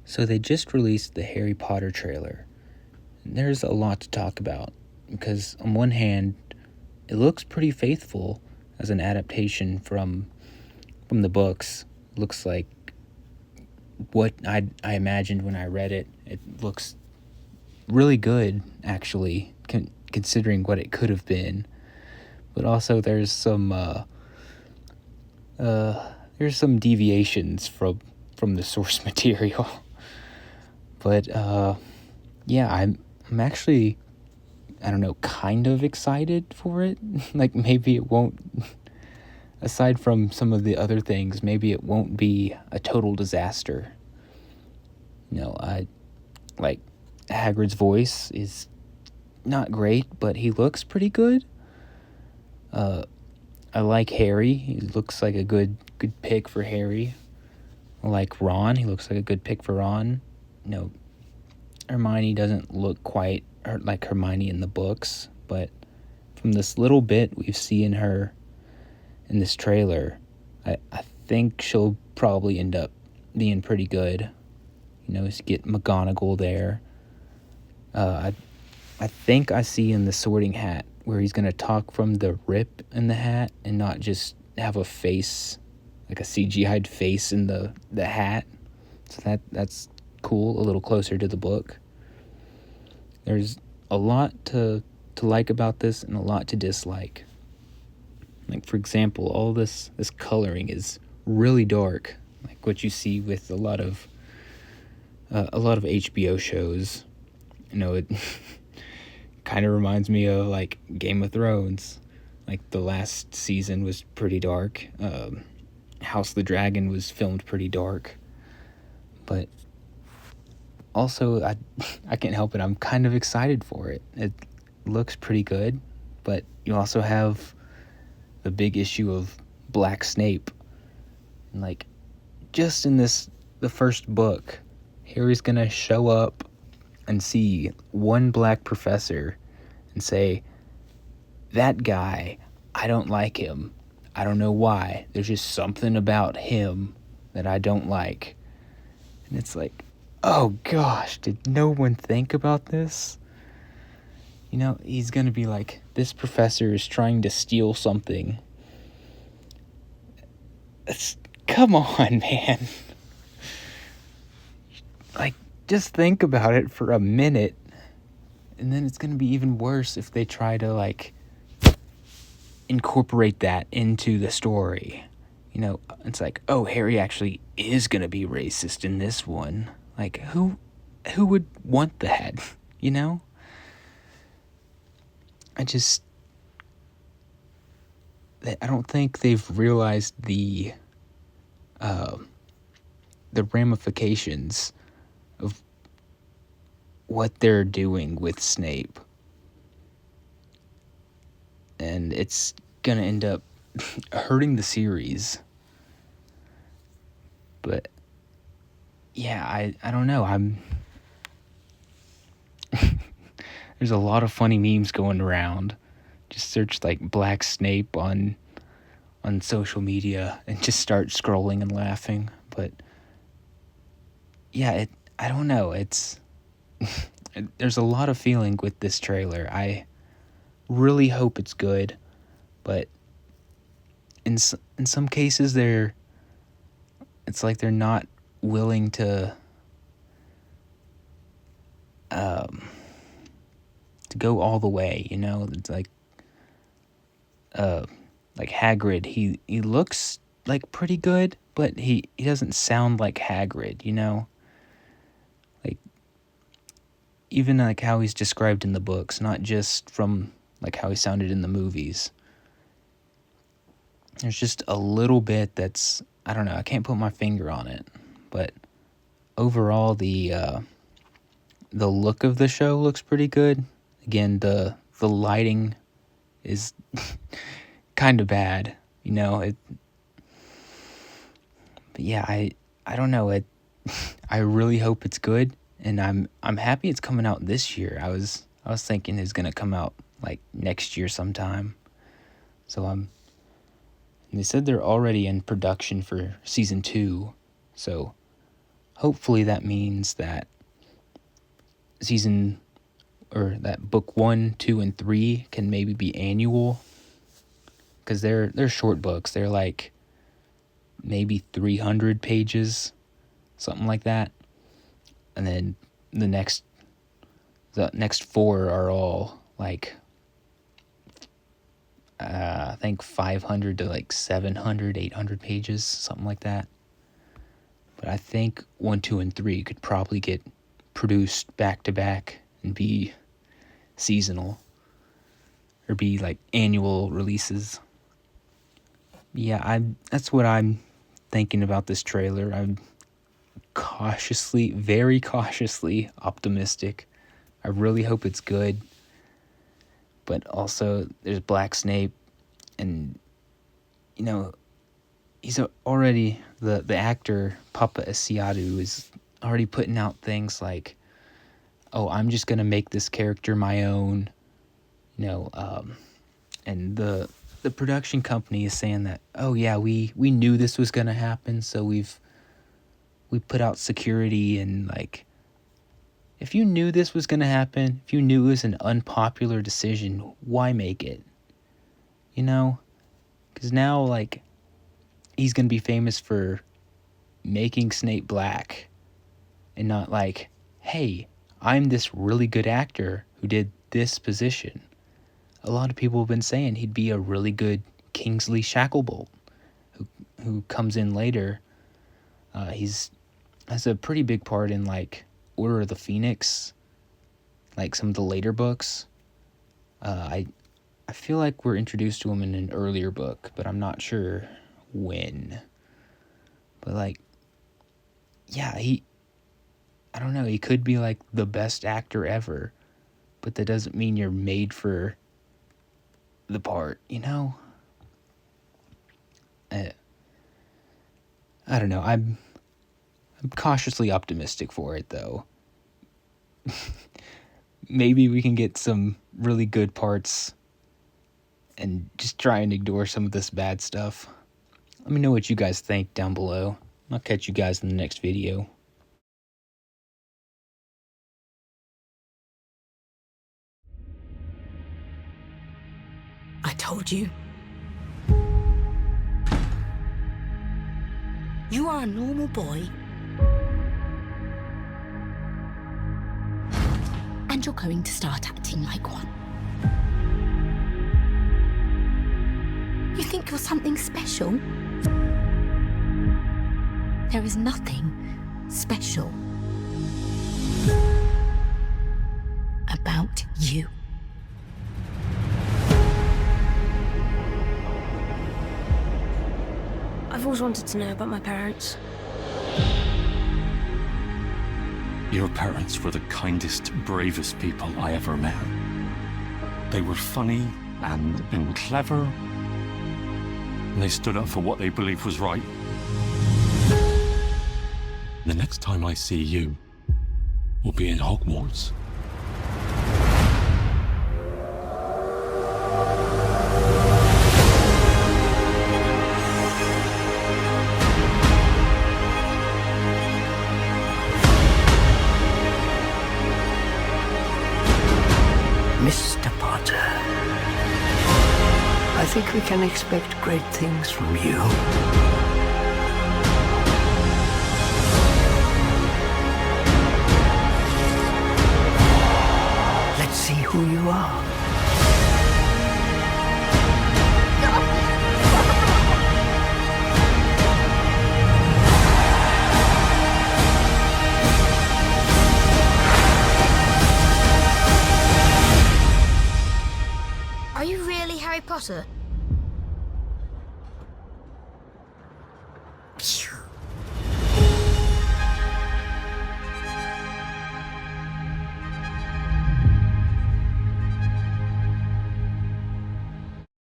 So they just released the Harry Potter trailer. And there's a lot to talk about because on one hand, it looks pretty faithful as an adaptation from the books. It looks like what I imagined when I read it. It looks really good, actually, considering what it could have been. But also, there's some deviations from the source material. But yeah, I'm actually, I don't know, kind of excited for it. Like, maybe it won't, aside from some of the other things, maybe it won't be a total disaster. I like Hagrid's voice is not great, but he looks pretty good. I like Harry. He looks like a good pick for Harry. I like Ron. He looks like a good pick for Ron. Hermione doesn't look quite like Hermione in the books, but from this little bit we've seen her in this trailer, I think she'll probably end up being pretty good. Get McGonagall there. I think I see in the Sorting Hat where he's going to talk from the rip in the hat and not just have a face, like a CGI'd face in the hat. So that's cool, a little closer to the book. There's a lot to like about this and a lot to dislike. Like, for example, all this coloring is really dark, like what you see with a lot of HBO shows. It kind of reminds me of like Game of Thrones. Like the last season was pretty dark. House of the Dragon was filmed pretty dark. But also, I can't help it. I'm kind of excited for it. It looks pretty good, but you also have the big issue of Black Snape. And like, just in the first book, Harry's gonna show up and see one black professor and say, that guy, I don't like him. I don't know why. There's just something about him that I don't like. And it's like, oh gosh, did no one think about this? He's gonna be like, this professor is trying to steal something. Come on, man. Like, just think about it for a minute. And then it's gonna be even worse if they try to, like, incorporate that into the story. It's like, oh, Harry actually is gonna be racist in this one. Like, who would want that? I don't think they've realized the ramifications of what they're doing with Snape. And it's gonna end up hurting the series. But yeah, I don't know. There's a lot of funny memes going around. Just search like Black Snape on social media and just start scrolling and laughing. But yeah, I don't know. It's there's a lot of feeling with this trailer. I really hope it's good, but in some cases it's like they're not willing to go all the way. It's like Hagrid. He looks like pretty good, but he doesn't sound like Hagrid. Like, even like how he's described in the books, not just from like how he sounded in the movies. There's just a little bit that's, I don't know, I can't put my finger on it, but overall the look of the show looks pretty good. Again, the lighting is kind of bad, but yeah, I don't know, I really hope it's good, and I'm happy it's coming out this year. I was thinking it's gonna come out like next year sometime. So and they said they're already in production for season 2, so hopefully that means that season, or that book 1, 2, and 3 can maybe be annual, because they're short books. They're like maybe 300 pages, something like that. And then the next 4 are all like I think 500 to like 700, 800 pages, something like that. But I think 1, 2, and 3 could probably get produced back to back and be seasonal, or be like annual releases. Yeah, that's what I'm thinking about this trailer. I'm very cautiously optimistic. I really hope it's good. But also, there's Black Snape, and he's already the actor Papa Asiatu is already putting out things like, "Oh, I'm just gonna make this character my own," and the production company is saying that, "Oh yeah, we knew this was gonna happen, so we put out security, and like, if you knew this was gonna happen, if you knew it was an unpopular decision, why make it? Because now like he's gonna be famous for making Snape black, and not like, hey, I'm this really good actor who did this position." A lot of people have been saying he'd be a really good Kingsley Shacklebolt, who comes in later. He's has a pretty big part in like Order of the Phoenix, like some of the later books. I feel like we're introduced to him in an earlier book, but I'm not sure when. But like, yeah, I don't know, he could be like the best actor ever, but that doesn't mean you're made for the part, I don't know. I'm cautiously optimistic for it, though. Maybe we can get some really good parts and just try and ignore some of this bad stuff. Let me know what you guys think down below. I'll catch you guys in the next video. I told you. You are a normal boy. And you're going to start acting like one. You think you're something special? There is nothing special about you. I've always wanted to know about my parents. Your parents were the kindest, bravest people I ever met. They were funny and clever, and they stood up for what they believed was right. The next time I see you, we'll be in Hogwarts. Mr. Potter, I think we can expect great things from you. Let's see who you are. Are you really Harry Potter?